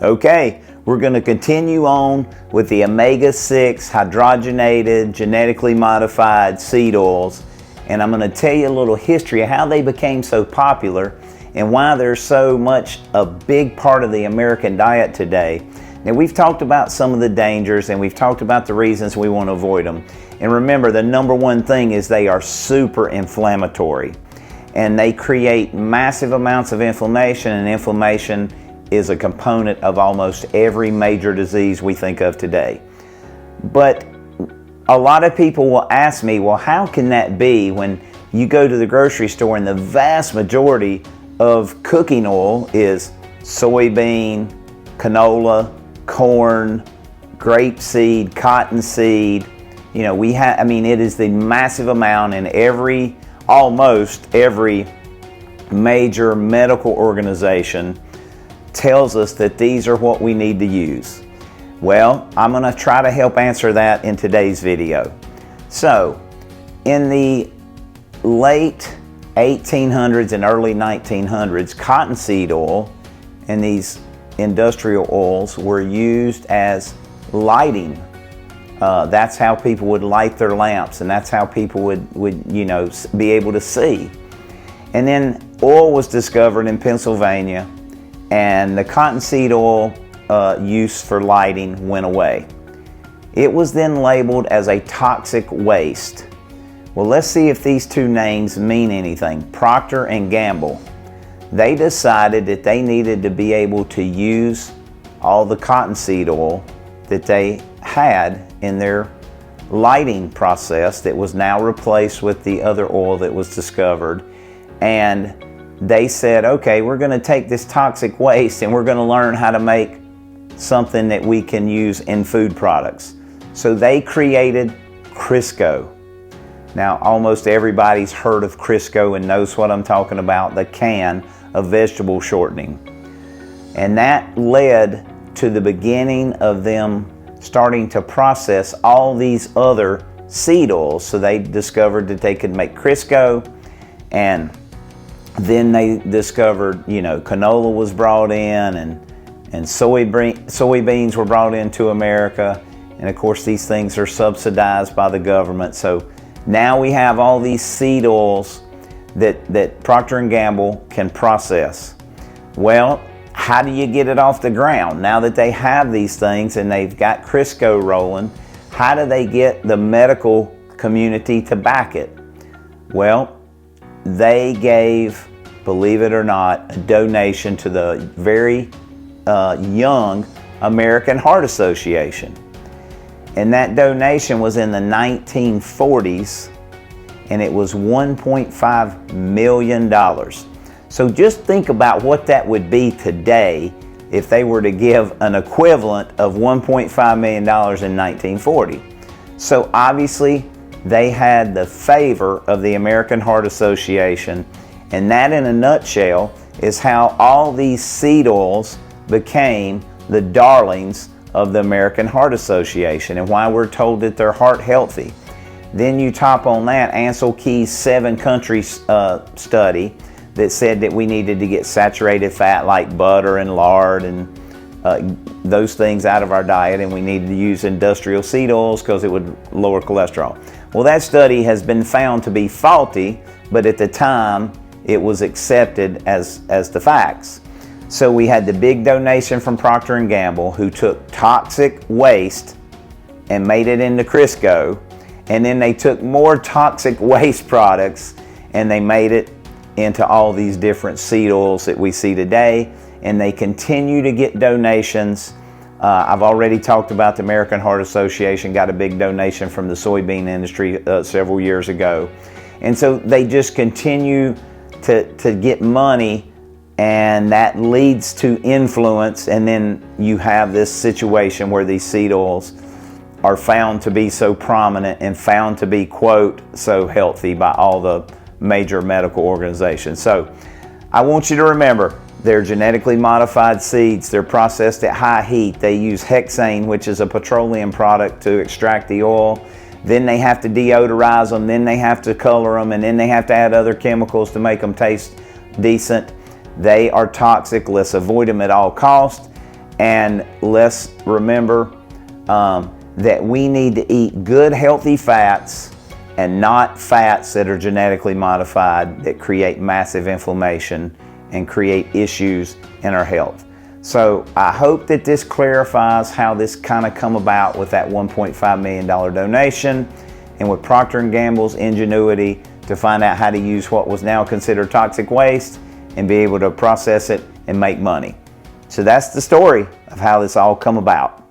Okay, we're going to continue on with the omega-6 hydrogenated, genetically modified seed oils, and I'm going to tell you a little history of how they became so popular and why they're so much a big part of the American diet today. Now, we've talked about some of the dangers and we've talked about the reasons we want to avoid them. And remember, the number one thing is they are super inflammatory and they create massive amounts of inflammation, and inflammation is a component of almost every major disease we think of today. But a lot of people will ask me, well, how can that be when you go to the grocery store and the vast majority of cooking oil is soybean, canola, corn, grapeseed, cottonseed? You know, it is the massive amount, in almost every major medical organization tells us that these are what we need to use. Well, I'm going to try to help answer that in today's video. So, in the late 1800s and early 1900s, cottonseed oil and these industrial oils were used as lighting. That's how people would light their lamps, and that's how people would be able to see. And then oil was discovered in Pennsylvania, and the cottonseed oil use for lighting went away. It was then labeled as a toxic waste. Well, let's see if these two names mean anything. Procter & Gamble. They decided that they needed to be able to use all the cottonseed oil that they had in their lighting process that was now replaced with the other oil that was discovered. And they said, okay, we're going to take this toxic waste and we're going to learn how to make something that we can use in food products. So they created Crisco. Now, almost everybody's heard of Crisco and knows what I'm talking about, the can of vegetable shortening. And that led to the beginning of them starting to process all these other seed oils. So they discovered that they could make Crisco, and then they discovered, canola was brought in, and soybeans were brought into America. And of course, these things are subsidized by the government. So now we have all these seed oils that Procter & Gamble can process. Well, how do you get it off the ground? Now that they have these things and they've got Crisco rolling, how do they get the medical community to back it? Well, they gave, believe it or not, a donation to the very young American Heart Association. And that donation was in the 1940s, and it was $1.5 million. So just think about what that would be today if they were to give an equivalent of $1.5 million in 1940. So obviously they had the favor of the American Heart Association, and that in a nutshell is how all these seed oils became the darlings of the American Heart Association and why we're told that they're heart healthy. Then you top on that Ancel Keys 7-country study that said that we needed to get saturated fat like butter and lard and those things out of our diet, and we needed to use industrial seed oils because it would lower cholesterol. Well, that study has been found to be faulty, but at the time it was accepted as the facts. So we had the big donation from Procter & Gamble, who took toxic waste and made it into Crisco, and then they took more toxic waste products and they made it into all these different seed oils that we see today, and they continue to get donations. I've already talked about the American Heart Association got a big donation from the soybean industry several years ago. And so they just continue to get money, and that leads to influence, and then you have this situation where these seed oils are found to be so prominent and found to be, quote, so healthy by all the major medical organizations. So I want you to remember, they're genetically modified seeds. They're processed at high heat. They use hexane, which is a petroleum product, to extract the oil. Then they have to deodorize them. Then they have to color them. And then they have to add other chemicals to make them taste decent. They are toxic. Let's avoid them at all costs. And let's remember that we need to eat good, healthy fats and not fats that are genetically modified that create massive inflammation and create issues in our health. So I hope that this clarifies how this kind of come about with that $1.5 million donation and with Procter & Gamble's ingenuity to find out how to use what was now considered toxic waste and be able to process it and make money. So that's the story of how this all come about.